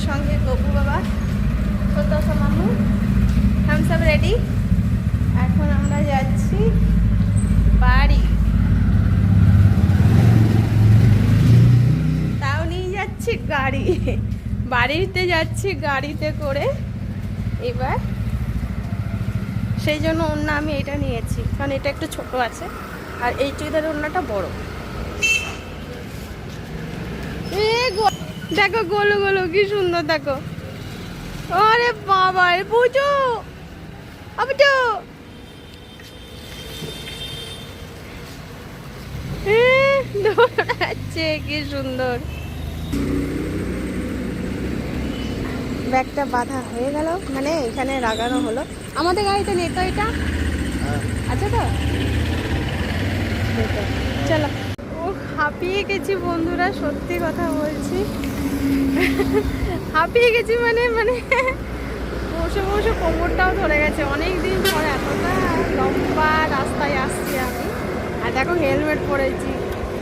সঙ্গে গপু বাবা, প্রত্যাশা মামু, हम सब রেডি। এখন আমরা যাচ্ছি বাড়ি। তাও নিয়ে যাচ্ছি গাড়ি, বাড়িতে যাচ্ছি গাড়িতে করে। এবার সেই জন্য ওড়না আমি এটা নিয়েছি, কারণ এটা একটু ছোট আছে আর এই চুড়িদারের ওড়নাটা বড়। দেখো গোলো গোলো কি সুন্দর, দেখো। আরে বাবা রে পুজো, আবটো দৌড়াচ্ছে, কি সুন্দর। ব্যাগটা বাঁধা হয়ে গেল, মানে এখানে লাগানো হলো। আমাদের গাড়িতে নেই তো এটা? আচ্ছা তো, চলো। ও হাঁপিয়ে গেছি বন্ধুরা, সত্যি কথা বলছি, হাঁপিয়ে গেছি। মানে বসে বসে কোমরটাও ধরে গেছে। অনেক দিন পর এতটা লম্বা রাস্তায় আসছি আমি। আর দেখো হেলমেট পরেছি,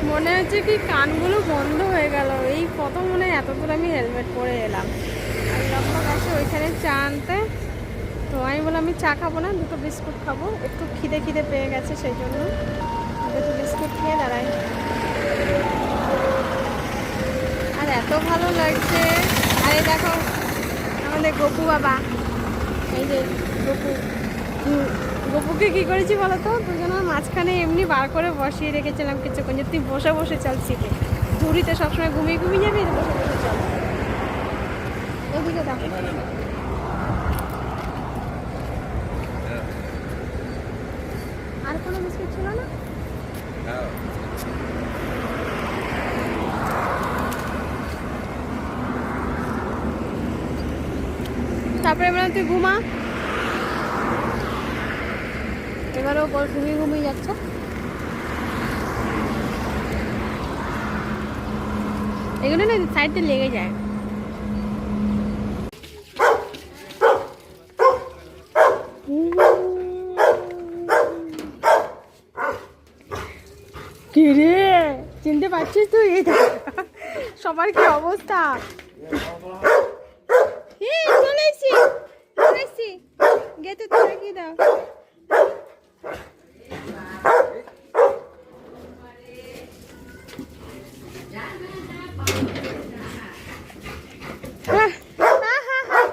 মনে হচ্ছে কি কানগুলো বন্ধ হয়ে গেল। এই কত মনে হয় এত দূর আমি হেলমেট পরে এলাম। আর লম্বা গেছে ওইখানে চা আনতে, তো আমি বললাম আমি চা খাবো না, দুটো বিস্কুট খাবো, একটু খিদে খিদে পেয়ে গেছে, সেই জন্য দুটো বিস্কুট খেয়ে দাঁড়াই। আর এত ভালো লাগছে। আরে দেখো আমাদের গপু বাবা, এই যে গপু, গপুকে কী করেছি বলো তো, দুজনের মাঝখানে এমনি বার করে বসিয়ে রেখেছিলাম কিছুক্ষণ, যে তুই বসে বসে চল শিখে। ঝুড়িতে সবসময় ঘুমিয়ে ঘুমিয়ে যাবি, বসে বসে চল। এদিকে দেখো, আর কোনো বিস্কুট ছিল না? তারপরে এবার তুই ঘুমা। এবারও বল ঘুমিয়ে ঘুমিয়ে যাচ্ছে। এগুলো না সাইডে লেগে যায়। কি রে, চিনতে পারছিস তুই? সবার কি অবস্থা? চলে এসছি, গেতে তো রাখিয়ে দাও।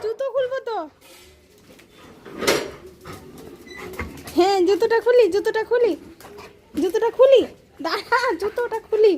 জুতো খুলবো তো। হ্যাঁ জুতোটা খুলি, দাঁড়া, জুতোটা খুলি।